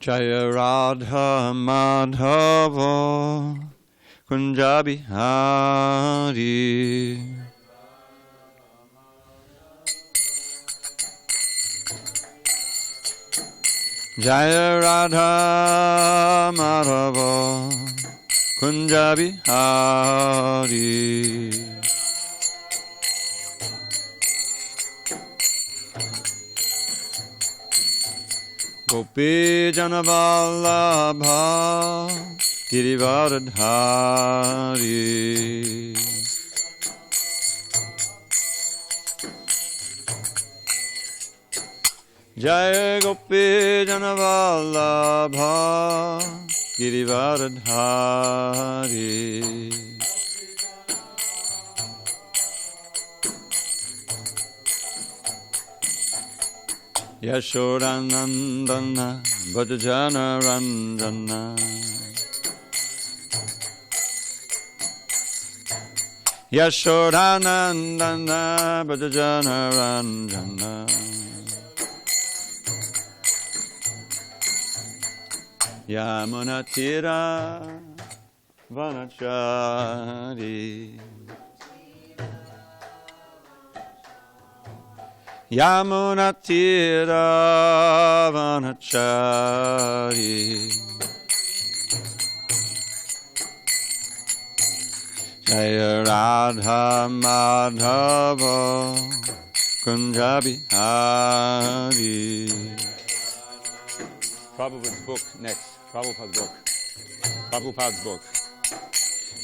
Jaya Radha Madhava Kunja Bihari. Jaya Radha Madhava Kunja Bihari. Gopi Janavallabha Girivardhari. Jaya Gopi Janavallabha Girivardhari. Yashodanandana Bhajana Ranjana. Yashodanandana Bhajana Ranjana. Yamunatira Vanachari. Yamunatira Vanachari. Jaya Radha Madhava Kunja Bihari. Prabhupada's book next. Prabhupada's book.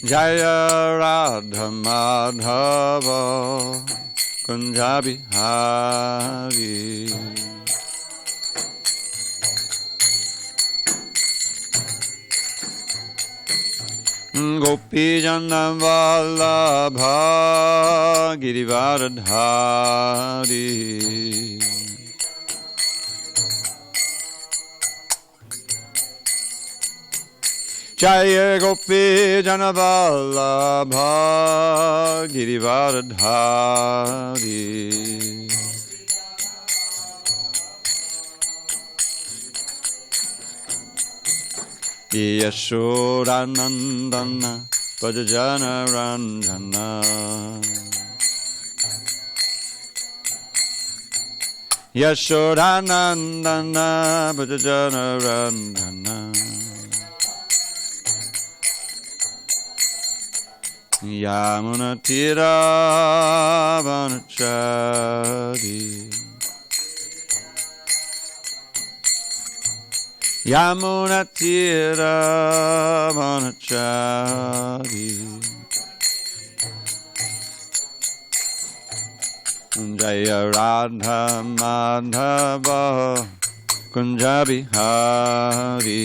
Jaya Radha Madhava Kunja Bihari. Gopi Janavallabha Girivardhari. Jaya Gopi Janavallabha Girivardhari. Yashodanandana Bhajana Ranjana. Yashodanandana Bhajana Ranjana. Yamunatira Vanachari. Yamunatira Vanachari. Jaya Radha Madhava Kunja Bihari.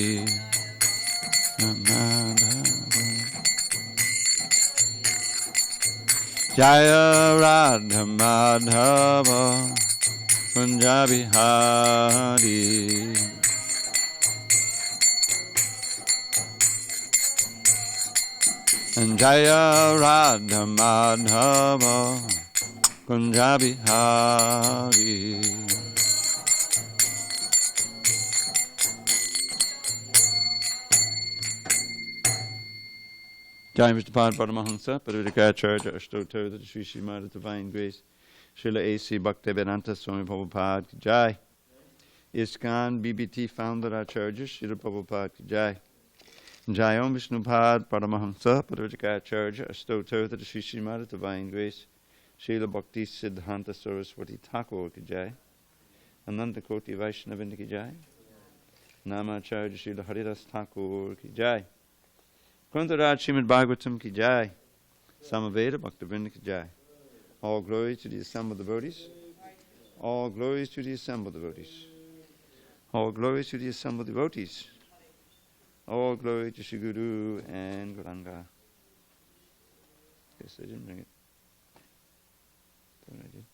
Jaya Radha Madhava Kunja Bihari. Jaya Radha Madhava Kunja Bihari. Jai Mr. Paramahansa, Parivadikacharya, Ashtotar, the Sri Srimad Divine Grace, Srila A.C. Bhaktivedanta Swami Prabhupada ki Jai. ISKCON BBT founder Acharya Srila Prabhupada ki Jai. Jai Om Vishnupad Paramahansa, Parivadikacharya, Ashtotar, the Sri Srimad Divine Grace, Srila Bhakti Siddhanta Saraswati Thakur ki Jai. Ananta Koti Vaishnavinda ki Jai. Namacharya Srila Haridas Thakur ki Jai. Kuntaraj srimadbhagavatam ki Jai. Samaveda Bhaktivinoda ki Jai. All glory to the assembled devotees. All glories to the assembled devotees. All glory to the assembled devotees. All glory to Shri Guru and Gauranga. Yes, I didn't bring it. Thought I did.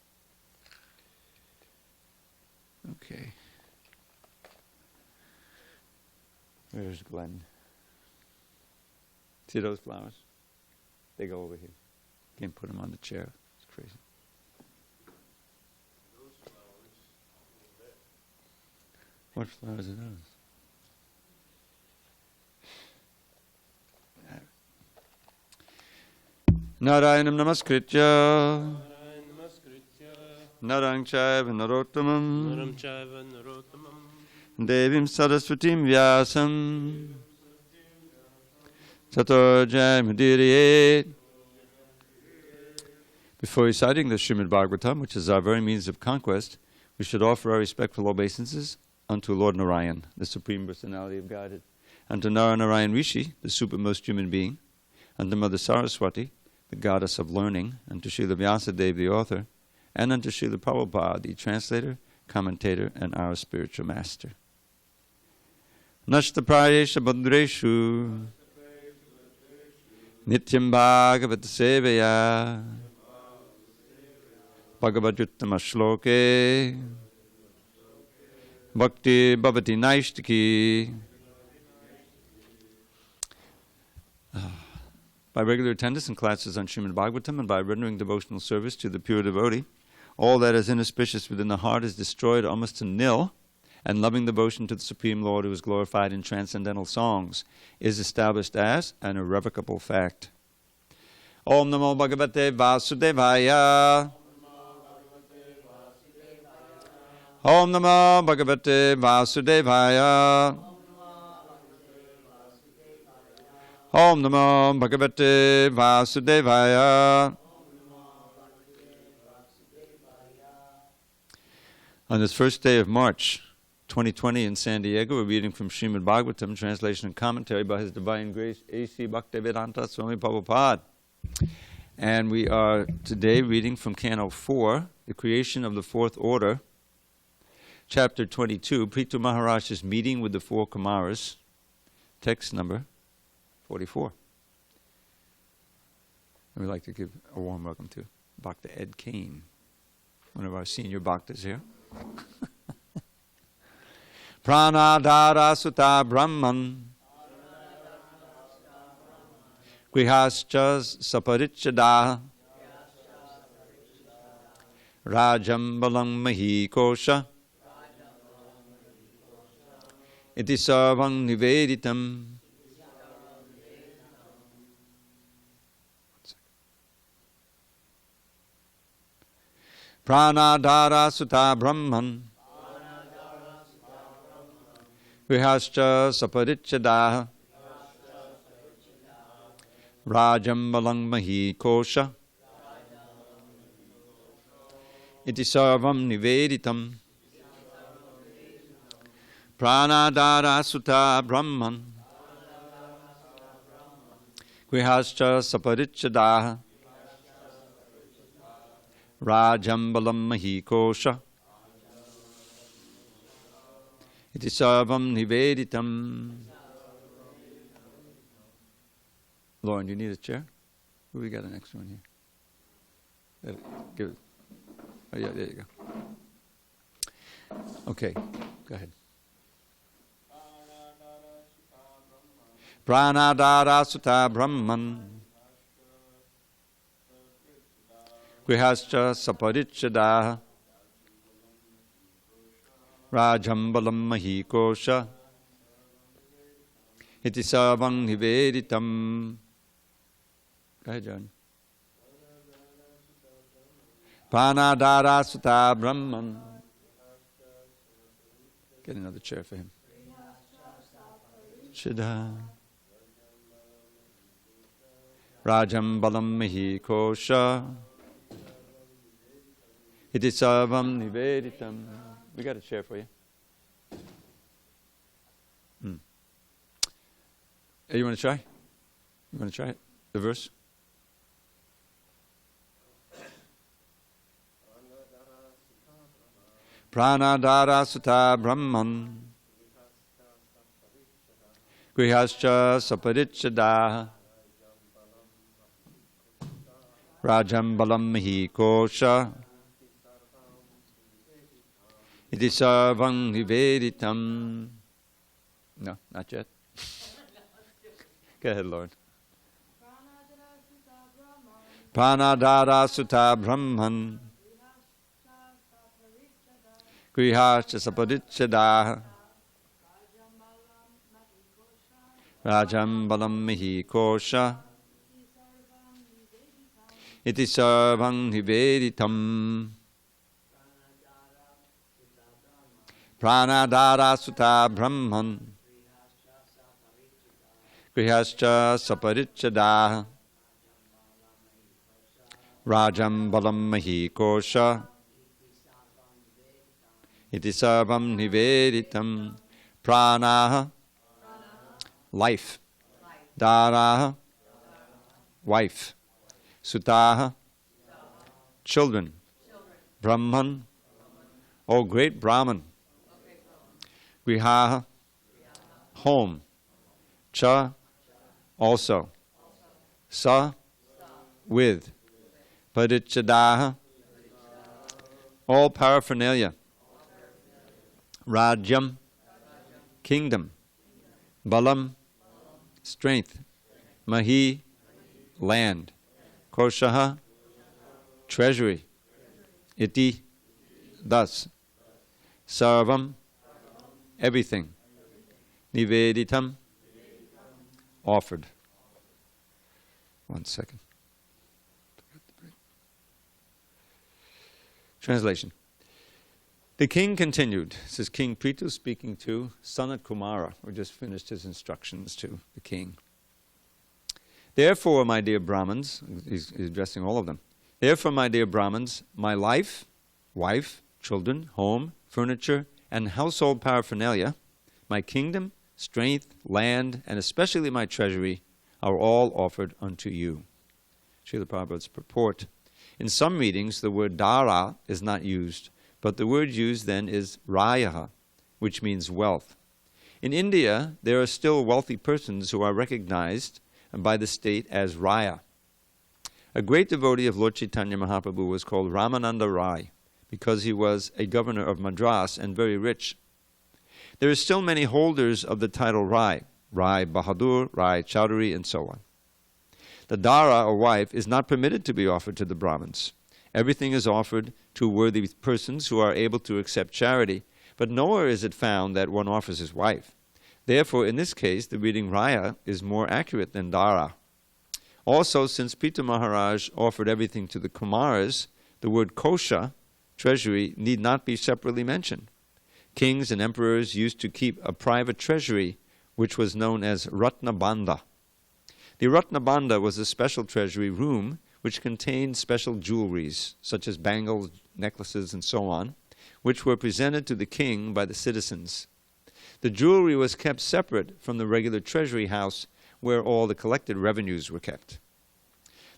Okay. Where's Glenn? See those flowers? They go over here. Can't put them on the chair. It's crazy. Those flowers. What flowers are those? Narayanam namaskritya Narang chaiva narottamam Devim saraswatim vyasam Tato jayamudiriye. Before reciting the Srimad Bhagavatam, which is our very means of conquest, we should offer our respectful obeisances unto Lord Narayan, the Supreme Personality of Godhead, unto Narayan Rishi, the supermost human being, unto Mother Saraswati, the goddess of learning, unto Srila Vyasadeva, the author, and unto Srila Prabhupada, the translator, commentator, and our spiritual master. Nashta prayesha badreshu Nityam bhagavata sevaya Bhagavajuttama shloke Bhakti bhavati naishtiki. By regular attendance in classes on Srimad Bhagavatam and by rendering devotional service to the pure devotee, all that is inauspicious within the heart is destroyed almost to nil, and loving devotion to the Supreme Lord, who is glorified in transcendental songs, is established as an irrevocable fact. Om Namo Bhagavate Vasudevaya. Om Namo Bhagavate Vasudevaya. Om Namo Bhagavate Vasudevaya. On this first day of March 2020 in SanDiego, we're reading from Srimad Bhagavatam, translation and commentary by His Divine Grace A.C. Bhaktivedanta Swami Prabhupada. And we are today reading from Canto 4, The Creation of the Fourth Order, Chapter 22, Prithu Maharaj's meeting with the four Kumaras, text number 44. And we'd like to give a warm welcome to Bhakta Ed Kane, one of our senior bhaktas here. Pranadhara Sutta Brahman Grihascha Saparichada Rajam Balang Mahi Kosha Iti Sarvang Niveditam. Pranadhara Sutta Brahman Grihascha Saparichada Rajam Balang Mahi Kosha Iti Sarvam Niveditam. Pranadhara Sutta Brahman Grihascha Saparichada Rajam Balam Mahi Kosha Iti Sarvam Niveditam. Lauren, do you need a chair? Who we got an extra one here? Give it. Oh yeah, there you go. Okay, go ahead. Pranadhara Sutta Brahman Grihascha Saparichada Rajam Balam Mahi Kosha Iti Sarvang Niveditam. Go ahead, John. Pranadhara Sutta Brahman. Get another chair for him. Shida Rajam Balam Mahi Kosha Iti Sarvam Niveditam. We got a chair for you. Hey, you want to try? You want to try it? The verse? Pranadhara Sutta Brahman Grihascha Saparichada Rajam Balam Mahi Kosha Iti Sarvang Niveditam. No, not yet. Go ahead, Lord. Pranadhara Sutta Brahman Grihascha Saparichada Rajam Balam Mahi Kosha iti sarvam niveditam. Pranadara sutta brahman grihascha saparichadaha rajam balam mahi kosha iti sarvam niveditam. Pranaha, life. Daraha, wife. Sutaha, children. Brahman, O great Brahman. Grihaha, home. Cha, also. Sa, with. Parichadaha, all paraphernalia. Rajyam, kingdom. Balam, strength. Mahi, land. Koshaha, treasury. Iti, thus. Sarvam, everything. Niveditam, offered. 1 second. Translation. The king continued. This is King Prithu speaking to Sanat Kumara, who just finished his instructions to the king. Therefore, my dear Brahmins, he's addressing all of them. Therefore, my dear Brahmins, my life, wife, children, home, furniture, and household paraphernalia, my kingdom, strength, land, and especially my treasury, are all offered unto you. Srila Prabhupada's purport. In some readings, the word dara is not used, but the word used then is rayaha, which means wealth. In India, there are still wealthy persons who are recognized by the state as raya. A great devotee of Lord Chaitanya Mahaprabhu was called Ramananda Rai, because he was a governor of Madras and very rich. There are still many holders of the title Rai, Rai Bahadur, Rai Chaudhary, and so on. The dara, or wife, is not permitted to be offered to the Brahmins. Everything is offered to worthy persons who are able to accept charity, but nowhere is it found that one offers his wife. Therefore, in this case, the reading Raya is more accurate than Dara. Also, since Prithu Maharaj offered everything to the Kumaras, the word kosha, treasury, need not be separately mentioned. Kings and emperors used to keep a private treasury, which was known as Ratnabandha. The Ratnabandha was a special treasury room which contained special jewelries, such as bangles, necklaces, and so on, which were presented to the king by the citizens. The jewelry was kept separate from the regular treasury house where all the collected revenues were kept.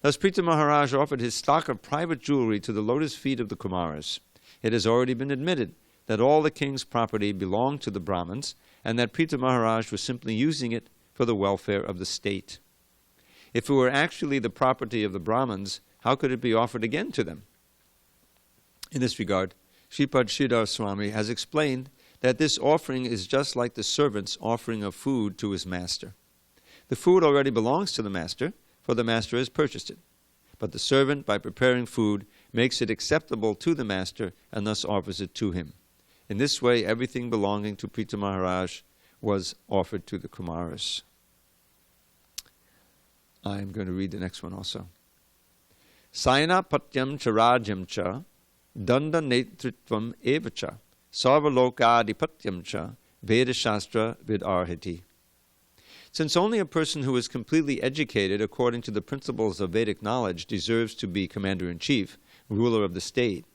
Thus Prithu Maharaj offered his stock of private jewelry to the lotus feet of the Kumaras. It has already been admitted that all the king's property belonged to the Brahmins, and that Prithu Maharaj was simply using it for the welfare of the state. If it were actually the property of the Brahmins, how could it be offered again to them? In this regard, Shripad Sridhar Swami has explained that this offering is just like the servant's offering of food to his master. The food already belongs to the master, for the master has purchased it. But the servant, by preparing food, makes it acceptable to the master and thus offers it to him. In this way, everything belonging to Prithu Maharaj was offered to the Kumaras. I am going to read the next one also. Saina patyam charajam cha danda netritvam evacha sarvalokadipatyam cha veda shastra vidarhiti. Since only a person who is completely educated according to the principles of Vedic knowledge deserves to be commander-in-chief, ruler of the state,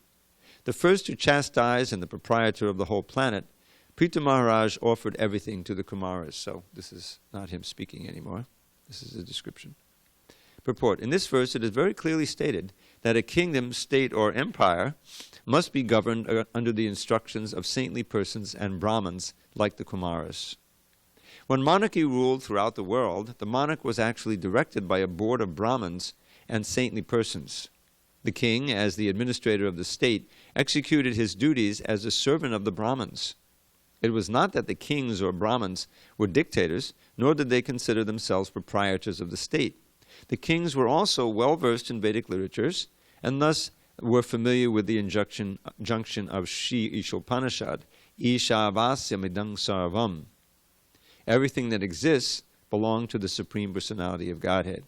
the first to chastise and the proprietor of the whole planet, Prithu Maharaj offered everything to the Kumaras. So this is not him speaking anymore. This is a description. Purport. In this verse, it is very clearly stated that a kingdom, state, or empire must be governed under the instructions of saintly persons and Brahmins like the Kumaras. When monarchy ruled throughout the world, the monarch was actually directed by a board of Brahmins and saintly persons. The king, as the administrator of the state, executed his duties as a servant of the Brahmins. It was not that the kings or Brahmins were dictators, nor did they consider themselves proprietors of the state. The kings were also well versed in Vedic literatures, and thus were familiar with the injunction of Shri Ishopanishad, Ishavasya sarvam. Everything that exists belonged to the Supreme Personality of Godhead.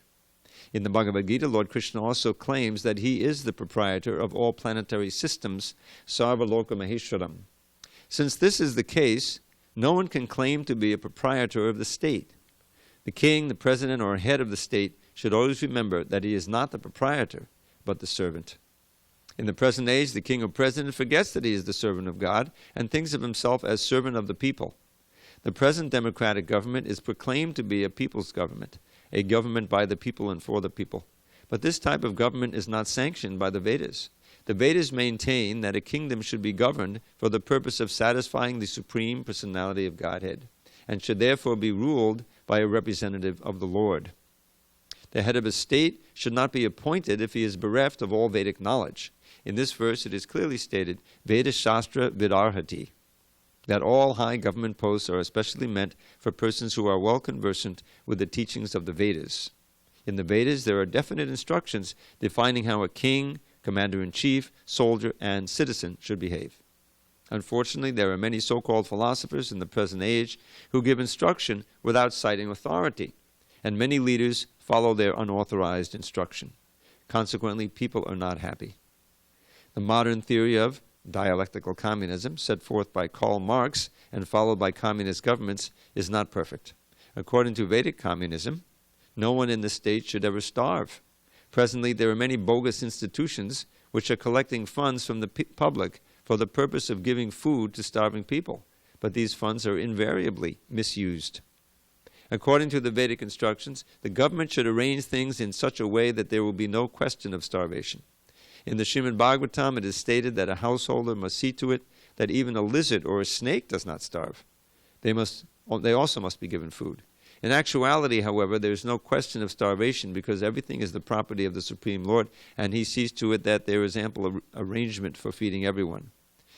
In the Bhagavad Gita, Lord Krishna also claims that he is the proprietor of all planetary systems, Sarvaloka Maheshwaram. Since this is the case, no one can claim to be a proprietor of the state. The king, the president, or head of the state should always remember that he is not the proprietor, but the servant. In the present age, the king or president forgets that he is the servant of God and thinks of himself as servant of the people. The present democratic government is proclaimed to be a people's government, a government by the people and for the people. But this type of government is not sanctioned by the Vedas. The Vedas maintain that a kingdom should be governed for the purpose of satisfying the supreme personality of Godhead, and should therefore be ruled by a representative of the Lord. The head of a state should not be appointed if he is bereft of all Vedic knowledge. In this verse it is clearly stated, Veda Shastra Vidarhati, that all high government posts are especially meant for persons who are well conversant with the teachings of the Vedas. In the Vedas, there are definite instructions defining how a king, commander-in-chief, soldier, and citizen should behave. Unfortunately, there are many so-called philosophers in the present age who give instruction without citing authority, and many leaders follow their unauthorized instruction. Consequently, people are not happy. The modern theory of dialectical communism, set forth by Karl Marx and followed by communist governments, is not perfect. According to Vedic communism, no one in the state should ever starve. Presently, there are many bogus institutions which are collecting funds from the public for the purpose of giving food to starving people, but these funds are invariably misused. According to the Vedic instructions, the government should arrange things in such a way that there will be no question of starvation. In the srimadbhagavatam, it is stated that a householder must see to it that even a lizard or a snake does not starve. They also must be given food. In actuality, however, there is no question of starvation because everything is the property of the Supreme Lord, and he sees to it that there is ample arrangement for feeding everyone.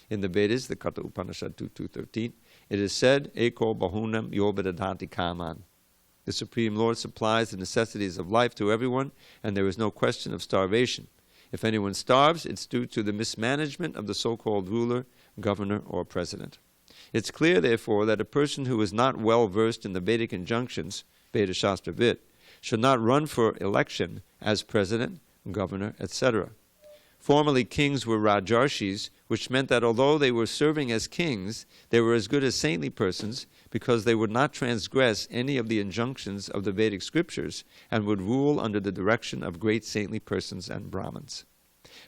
In the Vedas, the Katha Upanishad 2.13, it is said, Eko Bahunam Yobadadanti Kaman. The Supreme Lord supplies the necessities of life to everyone, and there is no question of starvation. If anyone starves, it's due to the mismanagement of the so-called ruler, governor, or president. It's clear, therefore, that a person who is not well versed in the Vedic injunctions, Veda Shastra Vid, should not run for election as president, governor, etc. Formerly, kings were rajarshis, which meant that although they were serving as kings, they were as good as saintly persons because they would not transgress any of the injunctions of the Vedic scriptures and would rule under the direction of great saintly persons and Brahmins.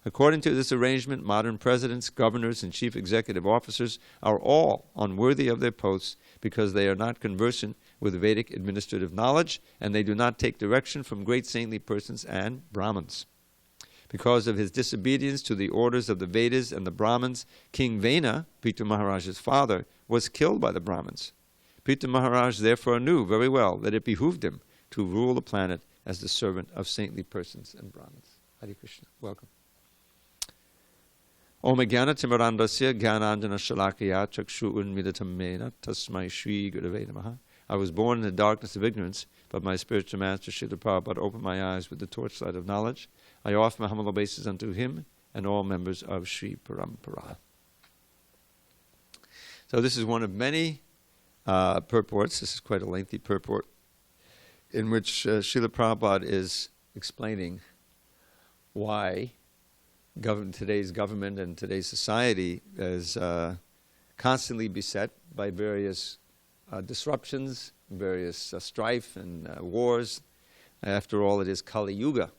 According to this arrangement, modern presidents, governors, and chief executive officers are all unworthy of their posts because they are not conversant with Vedic administrative knowledge and they do not take direction from great saintly persons and Brahmins. Because of his disobedience to the orders of the Vedas and the Brahmins, King Vena, Prithu Maharaj's father, was killed by the Brahmins. Prithu Maharaj therefore knew very well that it behooved him to rule the planet as the servant of saintly persons and Brahmins. Hare Krishna. Welcome. Om Jnana Timirandasya Jnananjana Shalakaya Chakshu Unmidatam Mena Tasmai Shri Gurave Namaha. I was born in the darkness of ignorance, but my spiritual master Srila Prabhupada opened my eyes with the torchlight of knowledge. I offer my humble obeisance unto him and all members of Sri Parampara. So this is one of many purports. This is quite a lengthy purport in which Srila Prabhupada is explaining why today's government and today's society is constantly beset by various disruptions, various strife and wars. After all, it is Kali Yuga.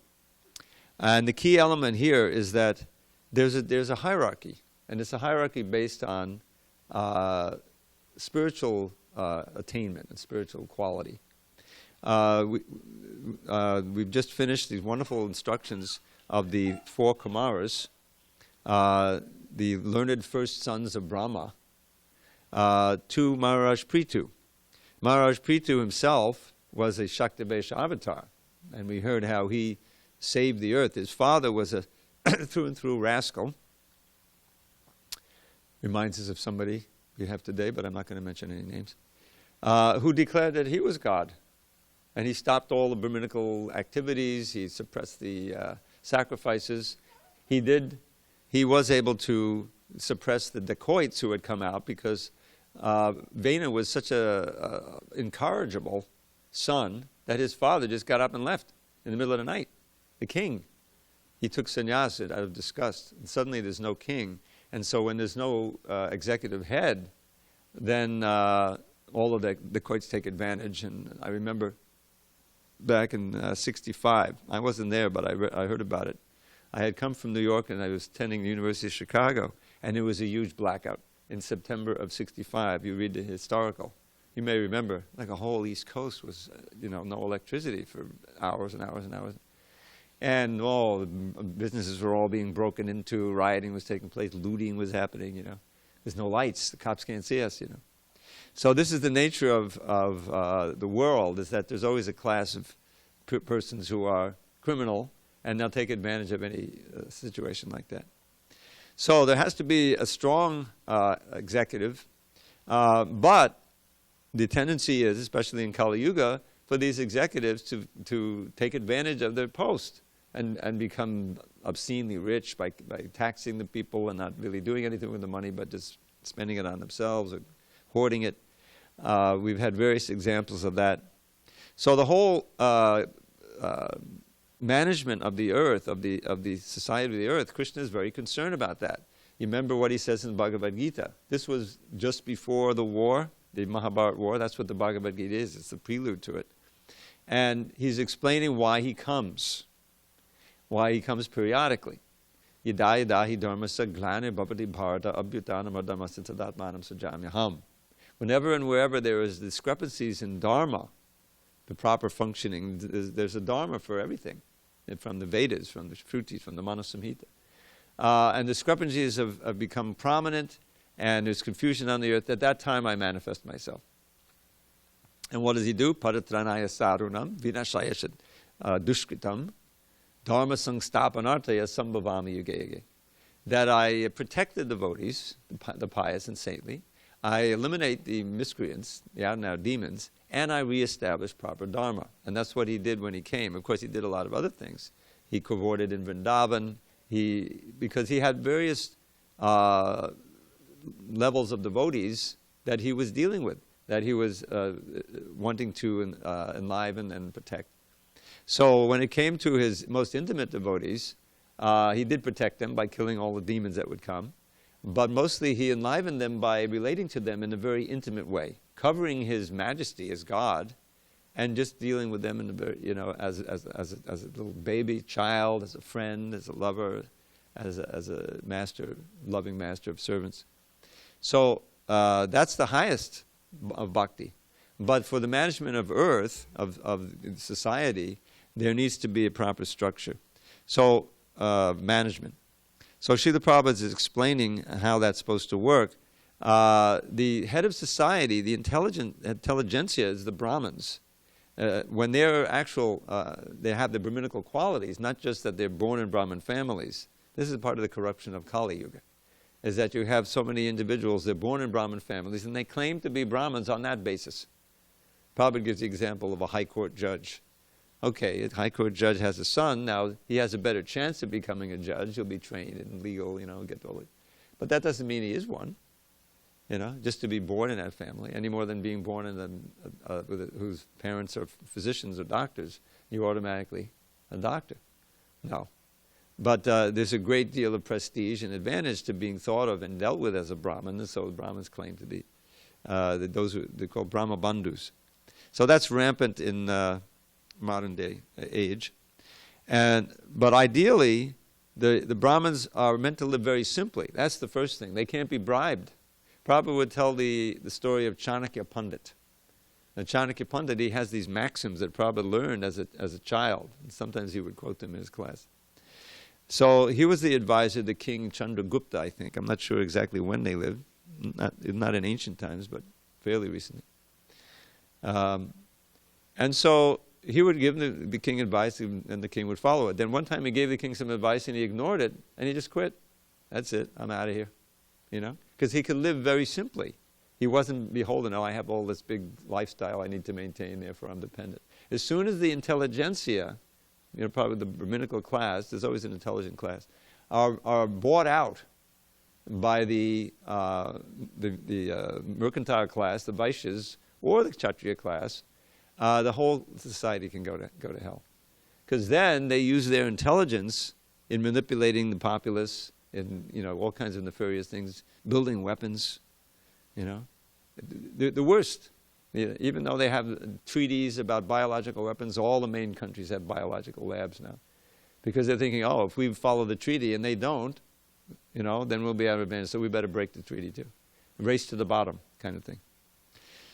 And the key element here is that there's a hierarchy, and it's a hierarchy based on spiritual attainment and spiritual quality. We've just finished these wonderful instructions of the 4 Kumaras, the learned first sons of Brahma, to Maharaj Prithu. Maharaj Prithu himself was a Shaktivesha avatar, and we heard how he saved the earth. His father was a through and through rascal. Reminds us of somebody we have today, but I'm not going to mention any names, who declared that he was God. And he stopped all the Brahminical activities, he suppressed the sacrifices. He was able to suppress the dacoits who had come out because Vena was such a incorrigible son that his father just got up and left. in the middle of the night. The king, he took sannyas out of disgust. And suddenly there's no king. And so when there's no executive head, then all of the dacoits take advantage. And I remember back in 65, I wasn't there, but I heard about it. I had come from New York and I was attending the University of Chicago, and it was a huge blackout in September of 65. You read the historical. You may remember, like a whole East Coast was, no electricity for hours and hours and hours. And all the businesses were all being broken into, rioting was taking place, looting was happening, There's no lights, the cops can't see us, So this is the nature of the world, is that there's always a class of persons who are criminal, and they'll take advantage of any situation like that. So there has to be a strong executive, but the tendency is, especially in Kali Yuga, for these executives to take advantage of their post and become obscenely rich by taxing the people and not really doing anything with the money, but just spending it on themselves or hoarding it. We've had various examples of that. So the whole management of the earth, of the society of the earth, Krishna is very concerned about that. You remember what he says in the Bhagavad Gita. This was just before the war, the Mahabharata war. That's what the Bhagavad Gita is. It's the prelude to it. And he's explaining why he comes periodically. Yada yada hi dharmasa glani bhavati bharata abhyutanam ardhamasa tadatmanam sajamyaham. Whenever and wherever there is discrepancies in dharma, the proper functioning, there's a dharma for everything, from the Vedas, from the Shrutis, from the Manusamhita. And discrepancies have become prominent, and there's confusion on the earth. At that time, I manifest myself. And what does he do? Paratranaya sarunam vinashayashat dushkritam dharma sangstapanartaya sambhavami yuge. That I protect the devotees, the pious and saintly. I eliminate the miscreants, the out-and-out demons, and I reestablish proper dharma. And that's what he did when he came. Of course, he did a lot of other things. He cavorted in Vrindavan, because he had various levels of devotees that he was dealing with, that he was wanting to enliven and protect. So when it came to his most intimate devotees, he did protect them by killing all the demons that would come. But mostly he enlivened them by relating to them in a very intimate way, covering his majesty as God, and just dealing with them in a very, as a little baby child, as a friend, as a lover, as a master, loving master of servants. So that's the highest of bhakti. But for the management of earth, of society, there needs to be a proper structure. So management. So Srila Prabhupada is explaining how that's supposed to work. The head of society, the intelligentsia, is the Brahmins. When they're they have the Brahminical qualities, not just that they're born in Brahmin families. This is part of the corruption of Kali Yuga, is that you have so many individuals, they're born in Brahmin families, and they claim to be Brahmins on that basis. Prabhupada gives the example of a high court judge. Okay, a high court judge has a son, now he has a better chance of becoming a judge, he'll be trained in legal, get all it. But that doesn't mean he is one, just to be born in that family, any more than being born in whose parents are physicians or doctors, you're automatically a doctor. No. But there's a great deal of prestige and advantage to being thought of and dealt with as a Brahmin, and so the Brahmins claim to be, they're called Brahma Bandhus. So that's rampant in modern day age. But ideally, the Brahmins are meant to live very simply. That's the first thing. They can't be bribed. Prabhupada would tell the story of Chanakya Pandit. Now, Chanakya Pandit, he has these maxims that Prabhupada learned as a child. And sometimes he would quote them in his class. So he was the advisor to King Chandragupta, I think. I'm not sure exactly when they lived. Not in ancient times, but fairly recently. And so he would give the king advice, and the king would follow it. Then one time he gave the king some advice, and he ignored it, and he just quit. That's it. I'm out of here. Because he could live very simply. He wasn't beholden, I have all this big lifestyle I need to maintain, therefore I'm dependent. As soon as the intelligentsia, probably the Brahminical class, there's always an intelligent class, are bought out by the mercantile class, the Vaishyas, or the Kshatriya class, the whole society can go to hell. because then they use their intelligence in manipulating the populace, in all kinds of nefarious things, building weapons, the worst. Even though they have treaties about biological weapons, all the main countries have biological labs now. Because they're thinking, oh, if we follow the treaty and they don't, then we'll be out of advantage, so we better break the treaty too. Race to the bottom kind of thing.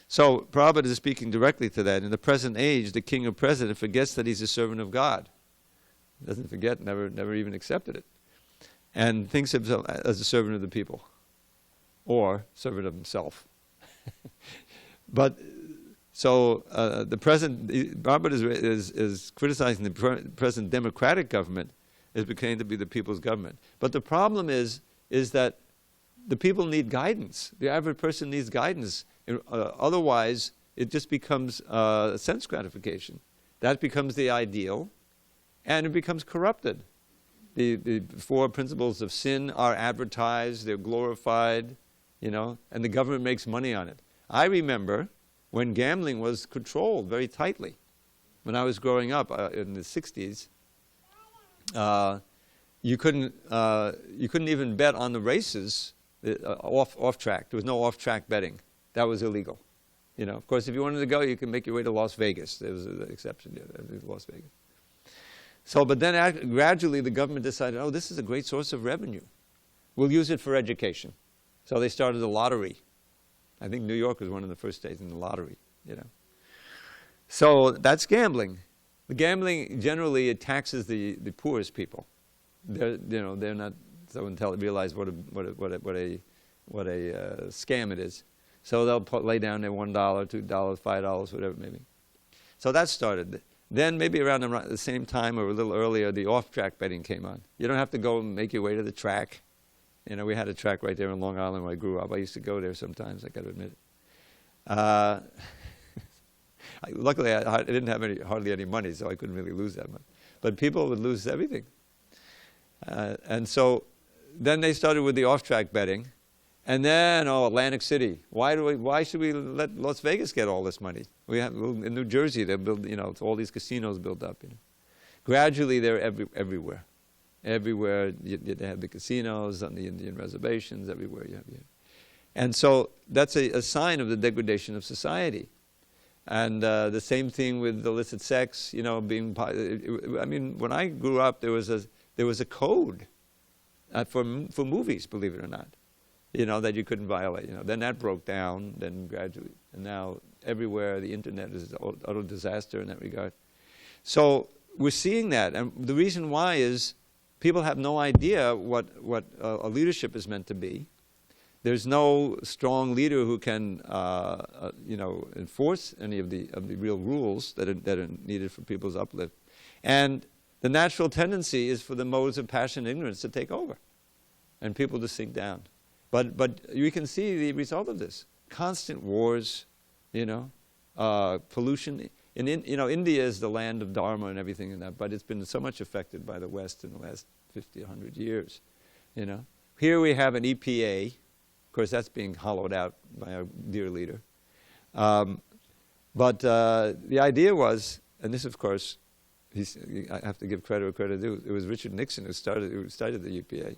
So Prabhupada is speaking directly to that. In the present age, the king or president forgets that he's a servant of God. Doesn't forget, never even accepted it. And thinks of himself as a servant of the people. Or servant of himself. But so the present, Prabhupada is criticizing the present democratic government as becoming to be the people's government. But the problem is that the people need guidance. The average person needs guidance. Otherwise, it just becomes sense gratification. That becomes the ideal, and it becomes corrupted. The four principles of sin are advertised, they're glorified, and the government makes money on it. I remember when gambling was controlled very tightly. When I was growing up in the 60s, you couldn't even bet on the races off track. There was no off track betting. That was illegal. Of course, if you wanted to go, you could make your way to Las Vegas. There was an exception. Las Vegas. So, but then gradually the government decided, oh, this is a great source of revenue. We'll use it for education. So they started a lottery. I think New York was one of the first states in the lottery. So that's gambling. The gambling generally it taxes the poorest people. They're not so intelligent realize what a scam it is. So they'll lay down their $1, $2, $5, whatever it may be. So that started. Then maybe around the same time or a little earlier, the off-track betting came on. You don't have to go and make your way to the track. We had a track right there in Long Island where I grew up. I used to go there sometimes, I got to admit it. Luckily, I didn't have hardly any money, so I couldn't really lose that much. But people would lose everything. And so then they started with the off-track betting. And then, Atlantic City. Why should we let Las Vegas get all this money? In New Jersey, they build, all these casinos built up. Gradually, they're everywhere. Everywhere, they have the casinos on the Indian reservations, everywhere you have. And so that's a sign of the degradation of society. And the same thing with illicit sex, being, when I grew up, there was a code for movies, believe it or not. That you couldn't violate. Then that broke down, then gradually. And now everywhere the internet is a total disaster in that regard. So we're seeing that. And the reason why is people have no idea what a leadership is meant to be. There's no strong leader who can enforce any of the real rules that are needed for people's uplift. And the natural tendency is for the modes of passion and ignorance to take over and people to sink down. But you can see the result of this. Constant wars, pollution. India is the land of Dharma and everything in that, but it's been so much affected by the West in the last 50, 100 years. Here we have an EPA. Of course, that's being hollowed out by our dear leader. But the idea was, and this, of course, I have to give credit where credit due. It was Richard Nixon who started the EPA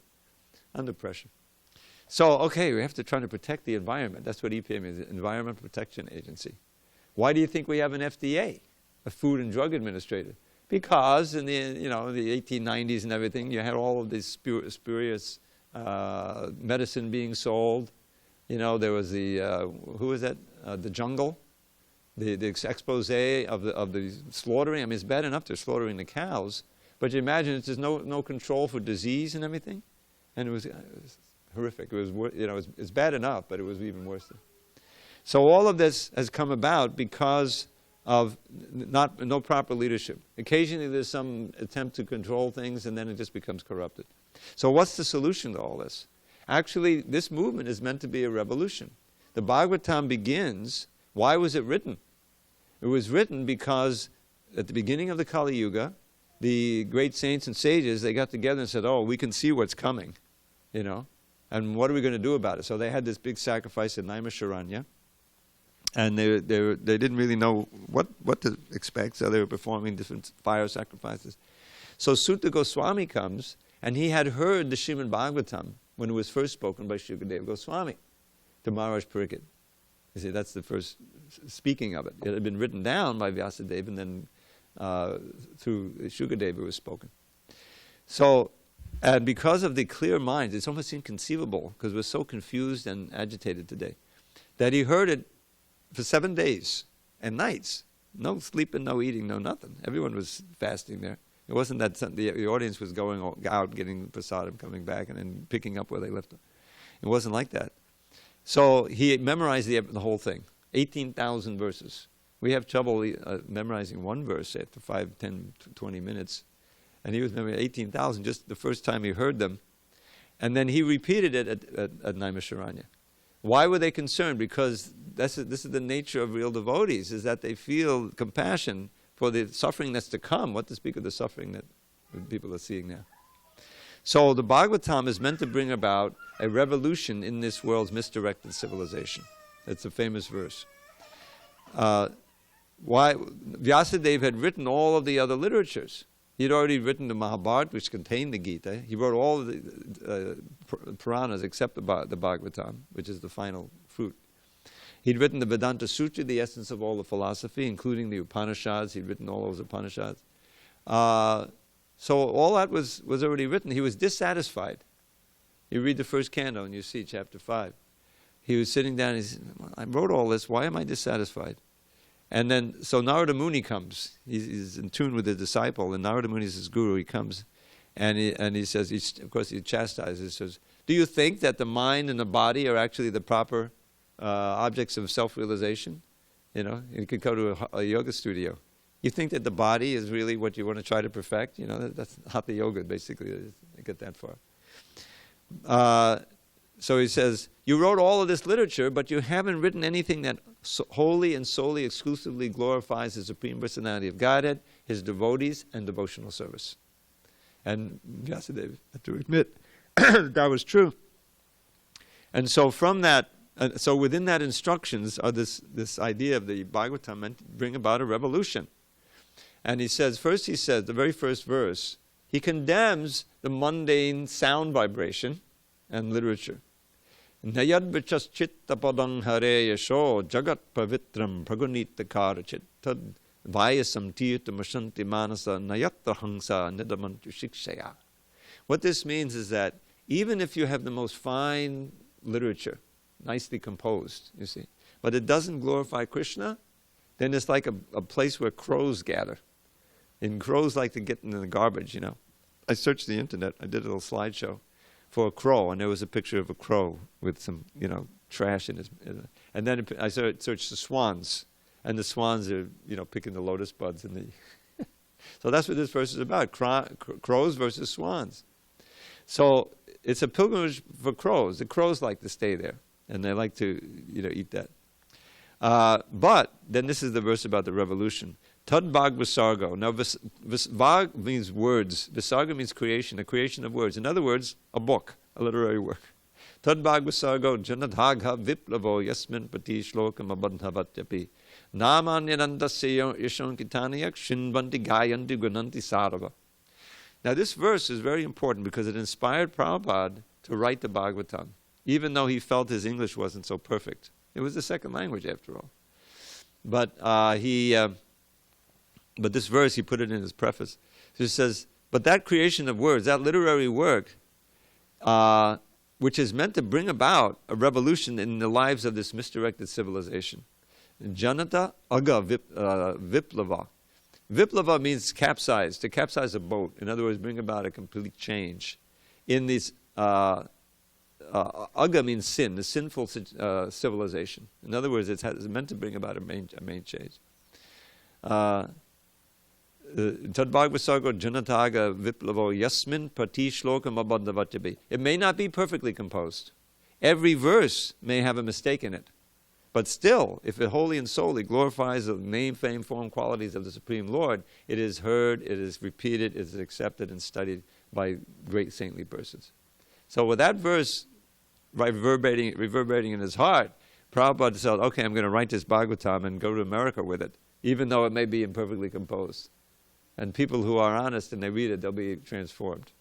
under pressure. So, okay, we have to try to protect the environment. That's what EPA means, Environment Protection Agency. Why do you think we have an FDA, a Food and Drug Administrator? Because in the the 1890s and everything, you had all of this spurious medicine being sold. There was the who was that? The jungle, the expose of the slaughtering. I mean, it's bad enough they're slaughtering the cows, but you imagine there's no control for disease and everything, and it was horrific. It was it's bad enough, but it was even worse. So all of this has come about because of no proper leadership. Occasionally there's some attempt to control things, and then it just becomes corrupted. So what's the solution to all this? Actually, this movement is meant to be a revolution. The Bhagavatam begins. Why was it written? It was written because at the beginning of the Kali Yuga, the great saints and sages, they got together and said, oh, we can see what's coming, and what are we going to do about it? So they had this big sacrifice in Naimisharanya, And they didn't really know what to expect, so they were performing different fire sacrifices. So Sutta Goswami comes, and he had heard the Srimad Bhagavatam when it was first spoken by Shukadeva Goswami to Maharaj Pariksit. You see, that's the first speaking of it. It had been written down by Vyasadeva, and then through Shukadeva it was spoken. So, and because of the clear minds, it's almost inconceivable, because we're so confused and agitated today, that he heard it for 7 days and nights. No sleeping, no eating, no nothing. Everyone was fasting there. It wasn't that the audience was going out, getting prasadam, coming back, and then picking up where they left it. It wasn't like that. So he memorized the whole thing, 18,000 verses. We have trouble memorizing one verse after 5, 10, 20 minutes. And he was memorizing 18,000 just the first time he heard them. And then he repeated it at Naimisharanya. Why were they concerned? Because this is the nature of real devotees, is that they feel compassion for the suffering that's to come, what to speak of the suffering that people are seeing now. So the Bhagavatam is meant to bring about a revolution in this world's misdirected civilization. It's a famous verse. Vyasadeva had written all of the other literatures. He had already written the Mahabharata, which contained the Gita. He wrote all of the Puranas except the Bhagavatam, which is the final fruit. He'd written the Vedanta Sutra, the essence of all the philosophy, including the Upanishads. He'd written all those Upanishads. So all that was already written. He was dissatisfied. You read the first canto and you see chapter 5. He was sitting down and he said, I wrote all this, why am I dissatisfied? And then, so Narada Muni comes. He's in tune with the disciple, and Narada Muni is his guru. He comes, and he says, of course he chastises, he says, do you think that the mind and the body are actually the proper objects of self-realization? You know, you could go to a yoga studio. You think that the body is really what you want to try to perfect? You know, that's Hatha Yoga, basically, to get that far. So he says, you wrote all of this literature, but you haven't written anything that wholly and solely exclusively glorifies the Supreme Personality of Godhead, His devotees, and devotional service. And Vyasadeva had to admit that was true. And so from that, so within that instructions are this idea of the Bhagavatam meant to bring about a revolution. And he says, the very first verse, he condemns the mundane sound vibration and literature. Nayad vichas chitta padang hare yasho jagat pavitram pragunita karachit tad vayasam tirta mashanti manasa nayatra hangsa nidamantu shikshaya. What this means is that even if you have the most fine literature, nicely composed, you see, but it doesn't glorify Krishna, then it's like a place where crows gather. And crows like to get in the garbage, you know. I searched the internet, I did a little slideshow for a crow, and there was a picture of a crow with some, you know, trash in his. And then I searched the swans, and the swans are, you know, picking the lotus buds in the. So that's what this verse is about: crows versus swans. So it's a pilgrimage for crows. The crows like to stay there, and they like to, you know, eat that. But then this is the verse about the revolution. Tad bhag visargo. Now, vag means words. Visarga means creation, a creation of words. In other words, a book, a literary work. Tad bhag visargo janadhagha viplavo yasmin pati shlokam abandhavatyapi. Namanyanandasya yashankitanayak shinvanti gayanti gunanti sarava. Now, this verse is very important because it inspired Prabhupada to write the Bhagavatam, even though he felt his English wasn't so perfect. It was the second language, after all. But but this verse, he put it in his preface. He says, but that creation of words, that literary work, which is meant to bring about a revolution in the lives of this misdirected civilization. Janata aga viplava. Viplava means capsize, to capsize a boat. In other words, bring about a complete change. In this, aga means sin, the sinful civilization. In other words, it's meant to bring about a main change. Tadbhagvasago janataga viplavo yasmin pati shlokam abandhavatyabi. It may not be perfectly composed. Every verse may have a mistake in it. But still, if it wholly and solely glorifies the name, fame, form, qualities of the Supreme Lord, it is heard, it is repeated, it is accepted and studied by great saintly persons. So with that verse reverberating in his heart, Prabhupada said, okay, I'm going to write this Bhagavatam and go to America with it, even though it may be imperfectly composed. And people who are honest and they read it, they'll be transformed.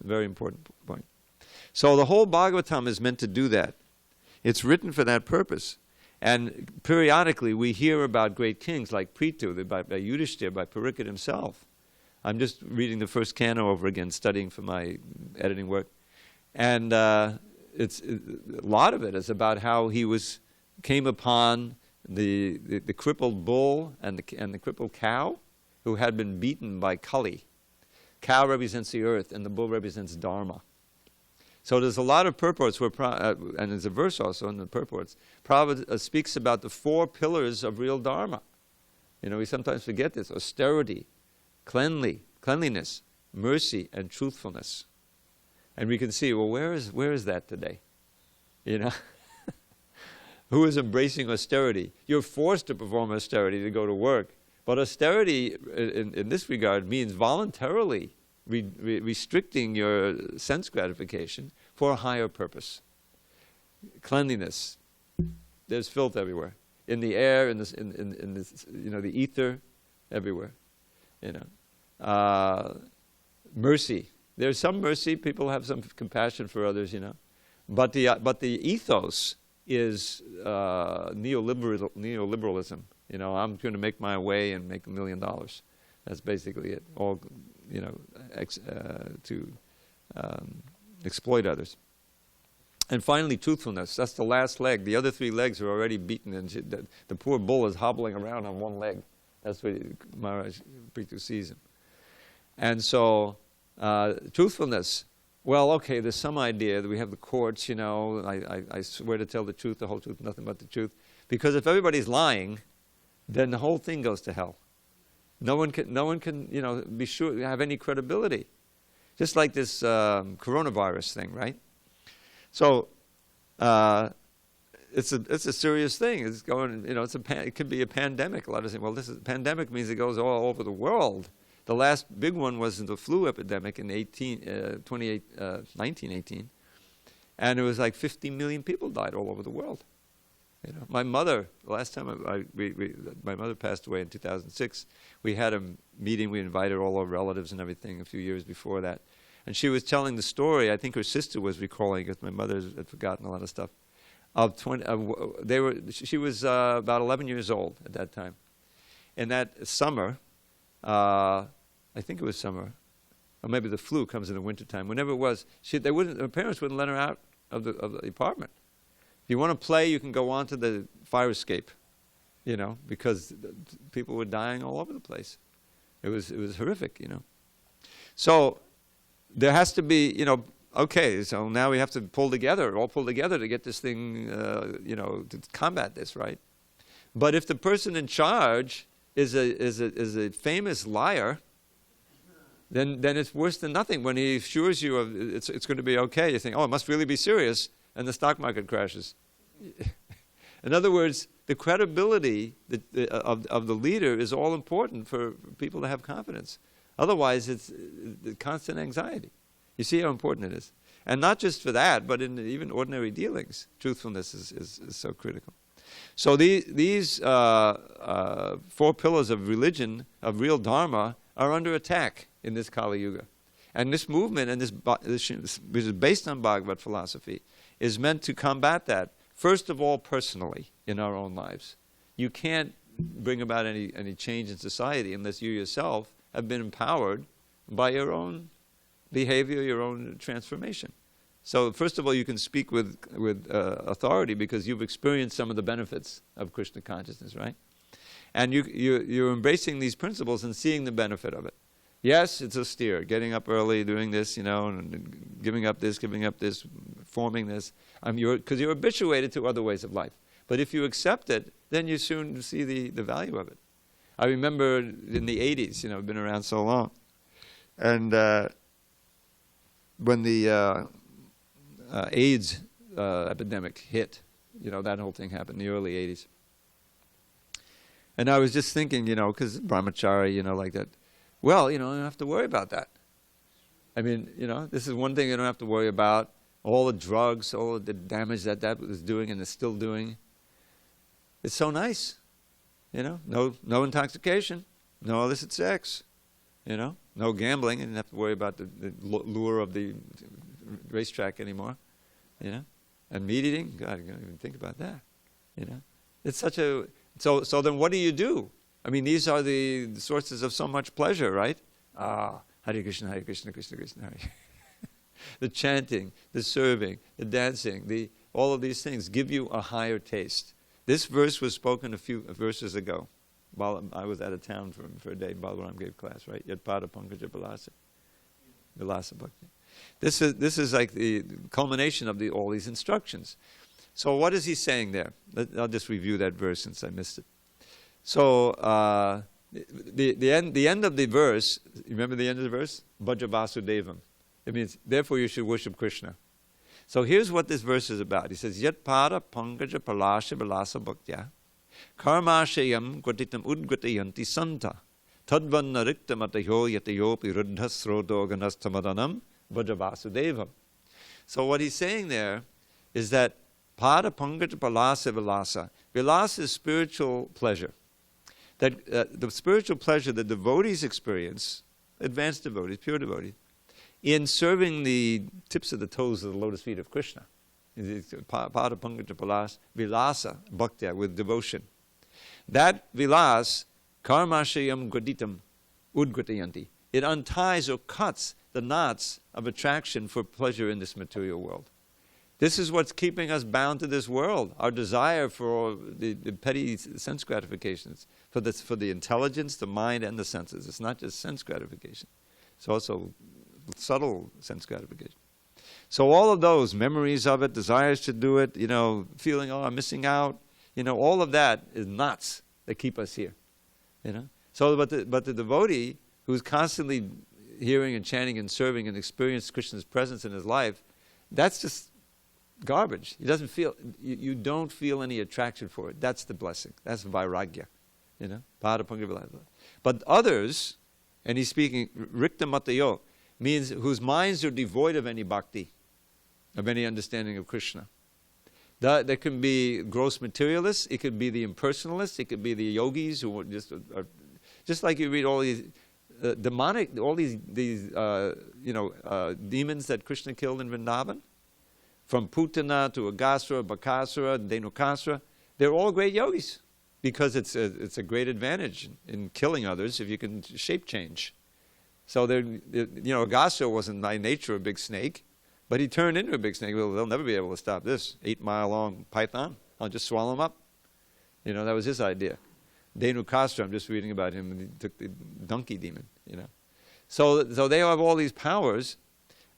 A very important point. So the whole Bhagavatam is meant to do that. It's written for that purpose. And periodically we hear about great kings like Prithu, by Yudhishthira, by Parikshit himself. I'm just reading the first canto over again, studying for my editing work. And a lot of it is about how he came upon the crippled bull and the crippled cow who had been beaten by Kali. Cow represents the earth and the bull represents Dharma. So there's a lot of purports where, and there's a verse also in the purports, Prabhupada speaks about the 4 pillars of real Dharma. We sometimes forget this: austerity, cleanliness, mercy, and truthfulness. And we can see, well, where is that today? Who is embracing austerity? You're forced to perform austerity to go to work. But austerity in this regard means voluntarily restricting your sense gratification for a higher purpose. Cleanliness. There's filth everywhere. In the air, in this, the ether, everywhere. Mercy. There's some mercy. People have some compassion for others. But the ethos is neoliberalism. I'm going to make my way and make $1 million. That's basically it. All, to exploit others. And finally, truthfulness. That's the last leg. The other 3 legs are already beaten, and the poor bull is hobbling around on one leg. That's what Maharaj Prithu sees him. And so, truthfulness. Well, okay, there's some idea that we have the courts, I swear to tell the truth, the whole truth, nothing but the truth. Because if everybody's lying, then the whole thing goes to hell. No one can, be sure, have any credibility. Just like this coronavirus thing, right? So, it's a serious thing. It's going, it could be a pandemic. A lot of say, well, pandemic means it goes all over the world. The last big one was the flu epidemic in 1918, and it was like 50 million people died all over the world. My mother, the last time my mother passed away in 2006, we had a meeting. We invited all our relatives and everything a few years before that, and she was telling the story. I think her sister was recalling it. My mother had forgotten a lot of stuff. She was about 11 years old at that time. In that summer, I think it was summer, or maybe the flu comes in the wintertime. Whenever it was, her parents wouldn't let her out of the apartment. If you want to play, you can go onto the fire escape, because people were dying all over the place. It was horrific, So there has to be, okay, so now we have to all pull together to get this thing, to combat this, right? But if the person in charge is a famous liar, then it's worse than nothing. When he assures you of it's going to be okay, you think, oh, it must really be serious, and the stock market crashes. In other words, the credibility of the leader is all important for people to have confidence. Otherwise, it's constant anxiety. You see how important it is. And not just for that, but in even ordinary dealings, truthfulness is so critical. So these 4 pillars of religion, of real Dharma, are under attack in this Kali Yuga. And this movement, and this which is based on Bhagavad philosophy, is meant to combat that, first of all, personally, in our own lives. You can't bring about any change in society unless you yourself have been empowered by your own behavior, your own transformation. So first of all, you can speak with authority because you've experienced some of the benefits of Krishna consciousness, right? And you're embracing these principles and seeing the benefit of it. Yes, it's austere, getting up early, doing this, and giving up this, forming this, because you're habituated to other ways of life. But if you accept it, then you soon see the value of it. I remember in the 80s, I've been around so long, and when the AIDS epidemic hit, that whole thing happened in the early 80s. And I was just thinking, because brahmachari, like that, well, you don't have to worry about that. I mean, this is one thing you don't have to worry about. All the drugs, all the damage that was doing and is still doing. It's so nice. No intoxication, no illicit sex, no gambling. You didn't have to worry about the lure of the racetrack anymore, And meat eating, God, you don't even think about that, It's such a, so then what do? I mean, these are the sources of so much pleasure, right? Hare Krishna, Krishna Krishna, Hare. The chanting, the serving, the dancing, all of these things give you a higher taste. This verse was spoken a few verses ago. While I was out of town for a day, Balaram gave class, right? Yat pada pankaja vilasa bhakti. This is like the culmination of all these instructions. So what is he saying there? I'll just review that verse since I missed it. So the end of the verse, you remember the end of the verse? Bhaja Vasudevam. It means, therefore you should worship Krishna. So here's what this verse is about. He says, Yat pada pankaja palasha vilasa bhaktya karmashayam kvatitam udgatayanti santa tadvanna riktam atayo yatayopi ruddha sroto ganastamadanam bhaja Vasudevam. So what he's saying there is that pada pankaja palasa vilasa. Vilasa is spiritual pleasure. That the spiritual pleasure that devotees experience, advanced devotees, pure devotees, in serving the tips of the toes of the lotus feet of Krishna. Pada pankaja palasa vilasa bhaktya, with devotion. That vilas, karmashayam graditam udgratayanti. It unties or cuts the knots of attraction for pleasure in this material world. This is what's keeping us bound to this world, our desire for the petty sense gratifications, for the intelligence, the mind, and the senses. It's not just sense gratification. It's also subtle sense gratification. So all of those, memories of it, desires to do it, feeling, I'm missing out, all of that is knots that keep us here. So, but the devotee who's constantly hearing and chanting and serving and experiencing Krishna's presence in his life, that's just garbage. He doesn't feel, you don't feel any attraction for it. That's the blessing. That's vairagya. But others, and he's speaking rikta matayo, means whose minds are devoid of any bhakti, of any understanding of Krishna. That can be gross materialists, it could be the impersonalists, it could be the yogis who are just like you read all these demonic, all these demons that Krishna killed in Vrindavan, from Putana to Agasura, Bakasura, Dhenukasura, they're all great yogis because it's a great advantage in killing others if you can shape change. So Agasura wasn't by nature a big snake, but he turned into a big snake. Well, they'll never be able to stop this 8-mile-long python. I'll just swallow him up. That was his idea. Dhenukasura, I'm just reading about him, and he took the donkey demon. So they have all these powers.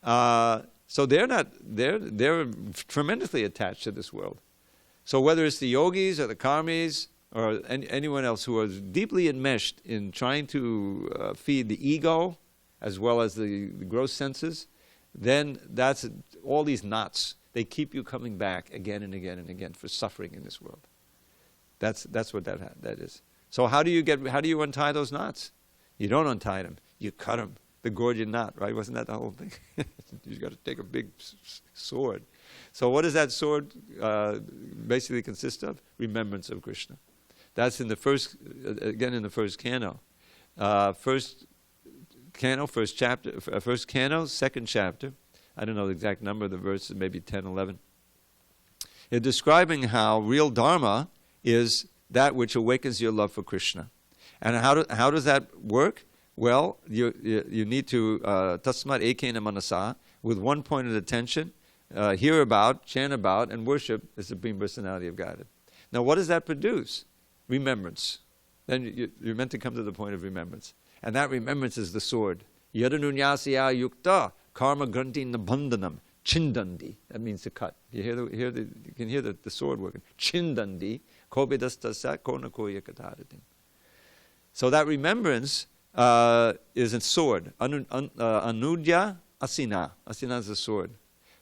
So they're tremendously attached to this world. So whether it's the yogis or the karmis or anyone else who are deeply enmeshed in trying to feed the ego as well as the gross senses, then that's all these knots. They keep you coming back again and again and again for suffering in this world. That's what that is. So how do you untie those knots? You don't untie them. You cut them. The Gordian knot, right? Wasn't that the whole thing? You've got to take a big sword. So what does that sword basically consist of? Remembrance of Krishna. That's in the first canto. First canto, second chapter. I don't know the exact number of the verses, maybe 10, 11. It's describing how real dharma is that which awakens your love for Krishna. And how does that work? Well, you need to tasmat ekena manasa, with one point of attention, hear about, chant about, and worship the Supreme Personality of Godhead. Now, what does that produce? Remembrance. Then you're meant to come to the point of remembrance. And that remembrance is the sword. Yadanunyasya yukta karma granti nabandhanam chindandi. That means to cut. You can hear the sword working. Chindandi kobedastasa konakoya kataratim. So that remembrance is a sword. Anudya asina. Asina is a sword.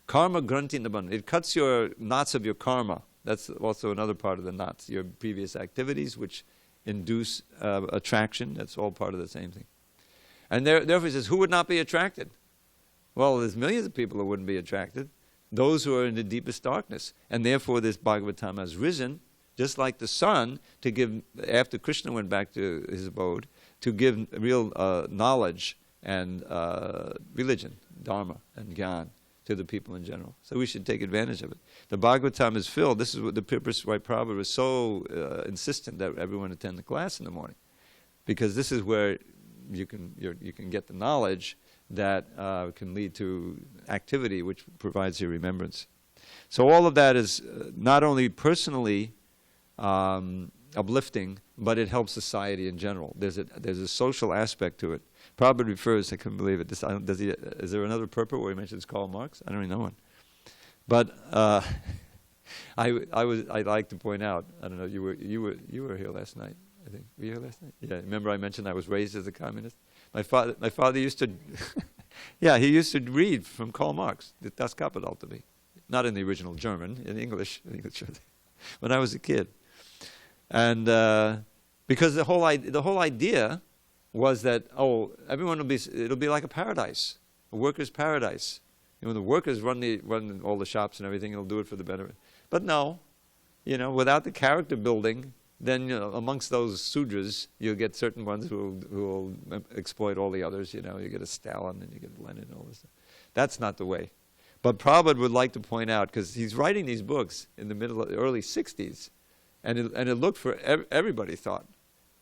Karma granti nabandhanam. It cuts your knots of your karma. That's also another part of the knots. Your previous activities which induce attraction. That's all part of the same thing. And therefore he says, who would not be attracted? Well, there's millions of people who wouldn't be attracted. Those who are in the deepest darkness. And therefore this Bhagavatam has risen Just like the sun, to give, after Krishna went back to his abode, to give real knowledge and religion, dharma and gyan to the people in general. So we should take advantage of it. The Bhagavatam is filled. This is what the purpose why Prabhupada was so insistent that everyone attend the class in the morning, because this is where you can get the knowledge that can lead to activity which provides you remembrance. So all of that is not only personally uplifting, but it helps society in general. There's a social aspect to it. Prabhupada refers, I couldn't believe it. Is there another purport where he mentions Karl Marx? I don't even know one. But I'd like to point out. I don't know. You were here last night. I think were you here last night? Yeah. Remember I mentioned I was raised as a communist. My father used to. Yeah, he used to read from Karl Marx, Das Kapital, to me, not in the original German, in English. When I was a kid, and because the whole idea was that everyone it'll be like a paradise, a worker's paradise. The workers run all the shops and everything. They'll do it for the benefit. But no, without the character building, then amongst those Sudras, you'll get certain ones who will exploit all the others. You get a Stalin and you get Lenin and all this stuff. That's not the way. But Prabhupada would like to point out, because he's writing these books in the early 60s, and it looked for everybody thought.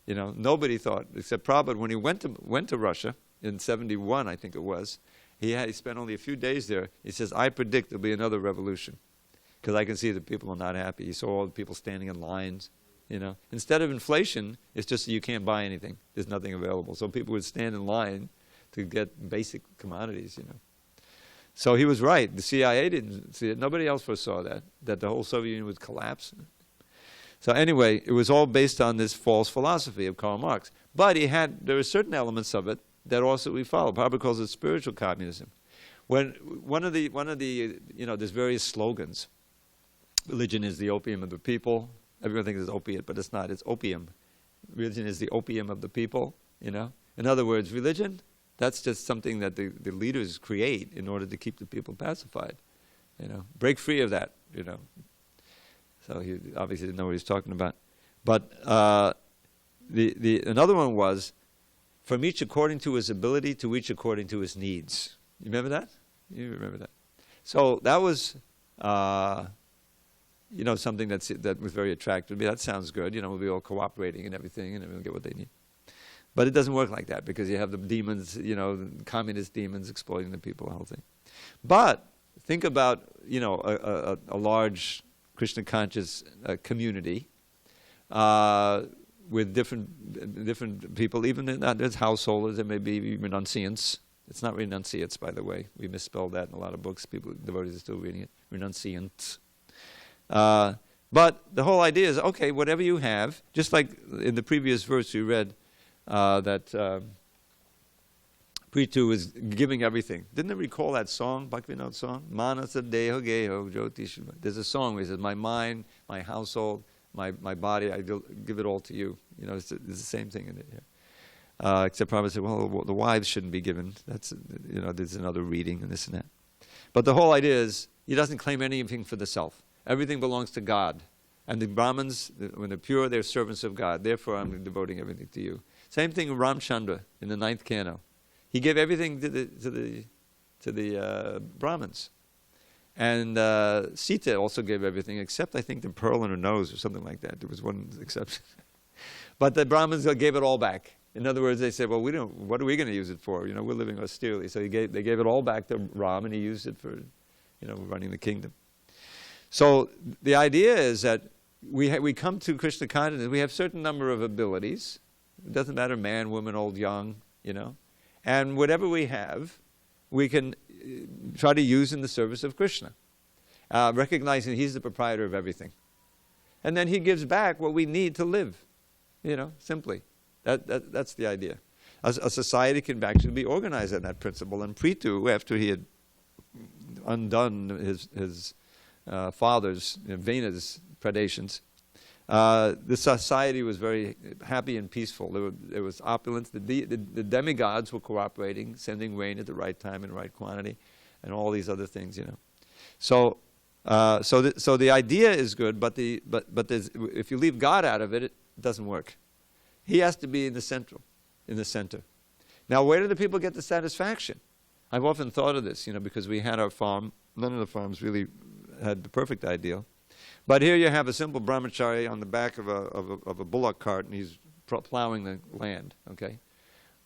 Nobody thought except Prabhupada. When he went to Russia in '71, I think it was, he spent only a few days there. He says, "I predict there'll be another revolution, because I can see that people are not happy." He saw all the people standing in lines. Instead of inflation, it's just that you can't buy anything. There's nothing available, so people would stand in line to get basic commodities. So he was right. The CIA didn't see it. Nobody else foresaw that the whole Soviet Union would collapse. So anyway, it was all based on this false philosophy of Karl Marx. But there were certain elements of it that also we follow. Prabhupada calls it spiritual communism. When one of the there's various slogans. Religion is the opium of the people. Everyone thinks it's opiate, but it's not. It's opium. Religion is the opium of the people. In other words, religion, that's just something that the leaders create in order to keep the people pacified. Break free of that. So he obviously didn't know what he was talking about. But another one was, from each according to his ability, to each according to his needs. You remember that? You remember that. So that was, something that was very attractive to me. That sounds good. We'll be all cooperating and everything, and everyone get what they need. But it doesn't work like that, because you have the demons, communist demons exploiting the people, the whole thing. But think about, a large Krishna conscious community with different people. Even there's householders. There may be renunciants. It's not renunciates, by the way. We misspelled that in a lot of books. Devotees are still reading it. Renunciants. But the whole idea is, okay, whatever you have, just like in the previous verse you read, that Prithu was giving everything. Didn't I recall that song, Bhaktivinoda song? Manasa Deho Geho Jyotish. There's a song where he says, my mind, my household, my body, I give it all to you. It's the same thing in it here. Except Prabhupada said, well, the wives shouldn't be given. That's, there's another reading and this and that. But the whole idea is, he doesn't claim anything for the self. Everything belongs to God. And the Brahmins, when they're pure, they're servants of God. Therefore, I'm devoting everything to you. Same thing with Ramchandra in the 9th canto. He gave everything to the Brahmins. And Sita also gave everything, except I think the pearl in her nose or something like that. There was one exception. But the Brahmins gave it all back. In other words, they said, well, what are we going to use it for? We're living austerely. So they gave it all back to Ram, and he used it for, running the kingdom. So the idea is that we come to Krishna consciousness, we have a certain number of abilities. It doesn't matter, man, woman, old, young, And whatever we have, we can try to use in the service of Krishna, recognizing he's the proprietor of everything. And then he gives back what we need to live, simply. That's the idea. A society can actually be organized on that principle. And Prithu, after he had undone his father's, Vena's predations, the society was very happy and peaceful. There was opulence. The demigods were cooperating, sending rain at the right time and right quantity, and all these other things, So So the idea is good, but if you leave God out of it, it doesn't work. He has to be in the center. Now, where do the people get the satisfaction? I've often thought of this, because we had our farm. None of the farms really had the perfect ideal. But here you have a simple brahmachari on the back of a bullock cart, and he's plowing the land.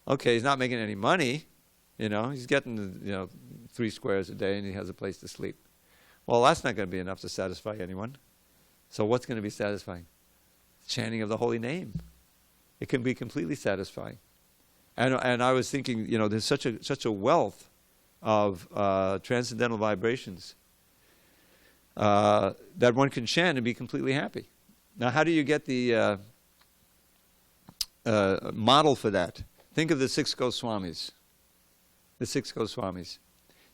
Okay, he's not making any money. He's getting 3 squares a day, and he has a place to sleep. Well, that's not going to be enough to satisfy anyone. So what's going to be satisfying? Chanting of the holy name. It can be completely satisfying. And I was thinking, there's such a wealth of transcendental vibrations that one can chant and be completely happy. Now, how do you get the model for that? Think of the 6 Goswamis. The 6 Goswamis.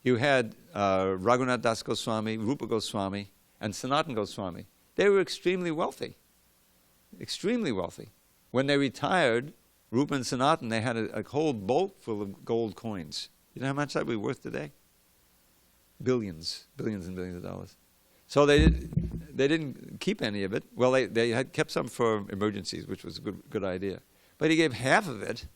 You had Raghunath Das Goswami, Rupa Goswami, and Sanatana Goswami. They were extremely wealthy. Extremely wealthy. When they retired, Rupa and Sanatana, they had a whole boat full of gold coins. You know how much that would be worth today? Billions and billions of dollars. So they didn't keep any of it. Well, they had kept some for emergencies, which was a good idea. But he gave half of it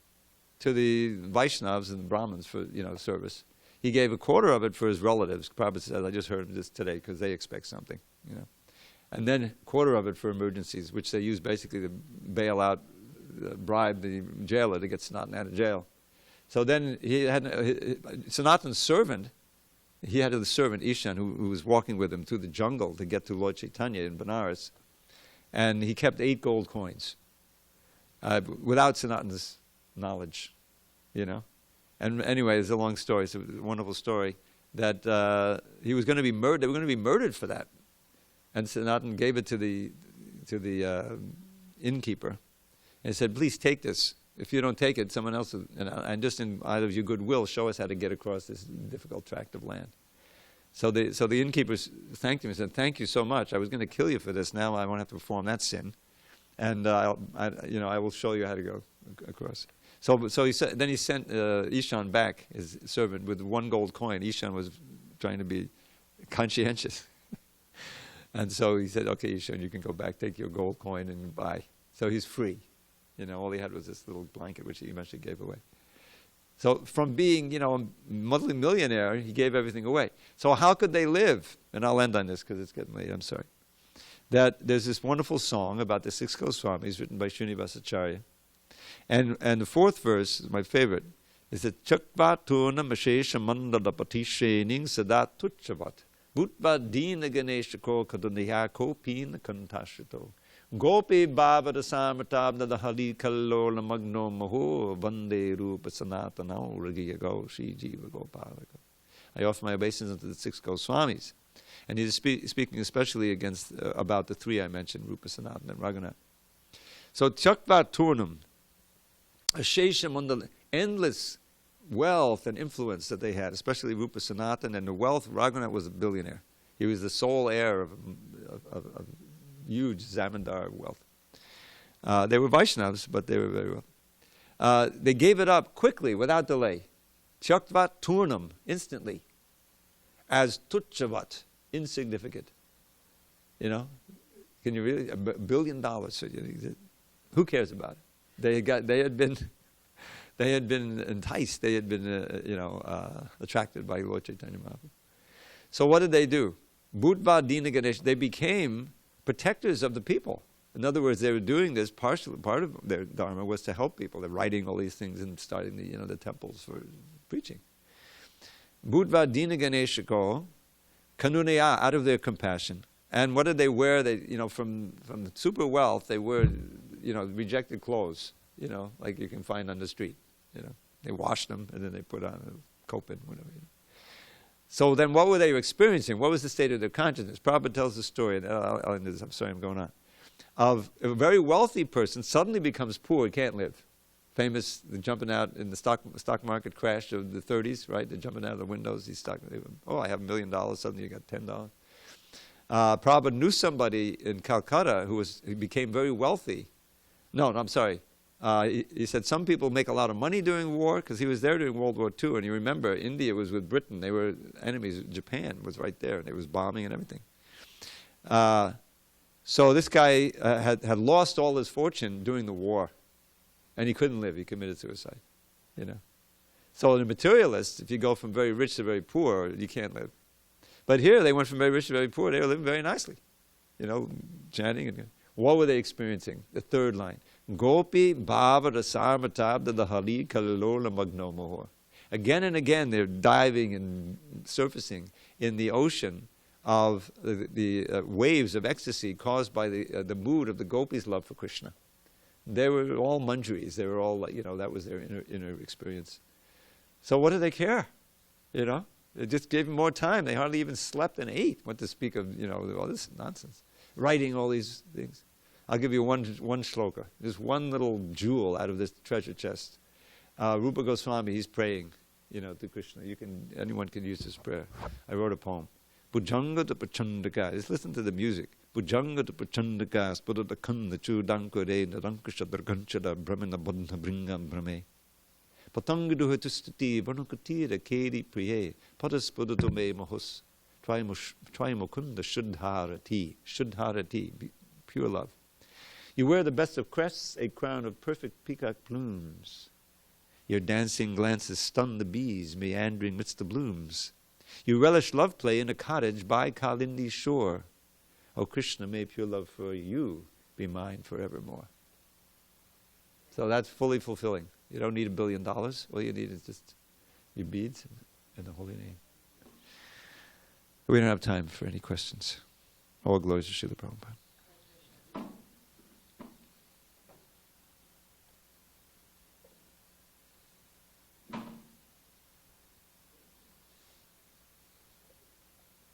to the Vaishnavas and the Brahmins for service. He gave a quarter of it for his relatives. Prabhupada said, I just heard this today because they expect something. And then a quarter of it for emergencies, which they used basically to bail out, bribe the jailer to get Sanatana out of jail. So then he had Sanatana's servant. He had a servant, Ishan, who was walking with him through the jungle to get to Lord Chaitanya in Benares. And he kept 8 gold coins without Sanatana's knowledge, And anyway, it's a long story. It's a wonderful story that he was going to be murdered. They were going to be murdered for that. And Sanatana gave it to the innkeeper. And he said, please take this. If you don't take it, someone else will, and just out of your goodwill, show us how to get across this difficult tract of land. So the innkeeper thanked him and said, thank you so much. I was going to kill you for this. Now I won't have to perform that sin. And I will show you how to go across. So he said, then he sent Ishan back, his servant, with 1 gold coin. Ishan was trying to be conscientious. And so he said, okay, Ishan, you can go back, take your gold coin and buy. So he's free. All he had was this little blanket, which he eventually gave away. So from being, a multi-millionaire, he gave everything away. So how could they live? And I'll end on this because it's getting late, I'm sorry. That there's this wonderful song about the 6 Goswamis written by Srinivasacharya. And the 4th verse, my favorite, is that Chakva Tuna Mashesha Mandala Patishening Sadat Tuchavat Bhutva Dina Ganesha Ko Kaduniya Kopin Kantashito Gopi Baba the Samartabda the Hali Kallola Magno Maho Vande Rupa Sanatana Ragiya Go Shri Jiva Gopalaka. I offer my obeisance to the 6 Goswamis. And he is speaking especially about the 3 I mentioned, Rupa, Sanatana, and Raghunath. So Chakva Turnam, Ashesha Mandala, endless wealth and influence that they had, especially Rupa Sanatana, and the wealth. Raghunath was a billionaire. He was the sole heir of huge zamindar wealth. They were Vaishnavas, but they were very well. They gave it up quickly, without delay. Chakvat Turnam, instantly, as Tuchavat, insignificant. Can you really? $1 billion. Who cares about it? They had been enticed. They had been, attracted by Lord Chaitanya Mahaprabhu. So what did they do? Buddha Dina Ganesh. They became protectors of the people. In other words, they were doing this. Part of their dharma was to help people. They're writing all these things and starting the temples for preaching. Buddha Dina Ganeshako, Kanuneya, out of their compassion. And what did they wear? They, from super wealth, they wore, rejected clothes, like you can find on the street. They washed them and then they put on a kopin, whatever. So then what were they experiencing? What was the state of their consciousness? Prabhupada tells the story, and I'll end this, I'm sorry I'm going on, of a very wealthy person suddenly becomes poor, can't live. Famous, jumping out in the stock market crash of the 30s, right? They're jumping out of the windows. I have $1 million. Suddenly you got $10. Prabhupada knew somebody in Calcutta who became very wealthy. No, I'm sorry. He said some people make a lot of money during war, because he was there during World War II. And you remember, India was with Britain. They were enemies. Japan was right there. And it was bombing and everything. So this guy had lost all his fortune during the war, and he couldn't live. He committed suicide, you know. So the materialists, if you go from very rich to very poor, you can't live. But here they went from very rich to very poor. They were living very nicely, you know, chanting. And what were they experiencing? The third line. Gopi bhava rasarmatabda hari kalalola magnomohor. Again and again they're diving and surfacing in the ocean of the waves of ecstasy caused by the mood of the gopis' love for Krishna. They were all manjaris. They were all, you know, that was their inner experience. So what do they care? You know, it just gave them more time. They hardly even slept and ate. What to speak of, you know, all this nonsense. Writing all these things. I'll give you one shloka. There's one little jewel out of this treasure chest. Rupa Goswami, he's praying, you know, to Krishna. Anyone can use this prayer. I wrote a poem. Bhujanga to Pachandaka. Just listen to the music. Bhujanga to Pachandaka. Spudata kanda chudankore narankasha darganchada brahmana bodha bringam brahme. Patangaduha tustuti vanukatira keri priye. Padaspudatu me mahus. Trimukunda shuddharati. Shuddharati. Pure love. You wear the best of crests, a crown of perfect peacock plumes. Your dancing glances stun the bees meandering midst the blooms. You relish love play in a cottage by Kalindi's shore. O Krishna, may pure love for you be mine forevermore. So that's fully fulfilling. You don't need $1 billion. All you need is just your beads and the holy name. We don't have time for any questions. All glories to Srila Prabhupada.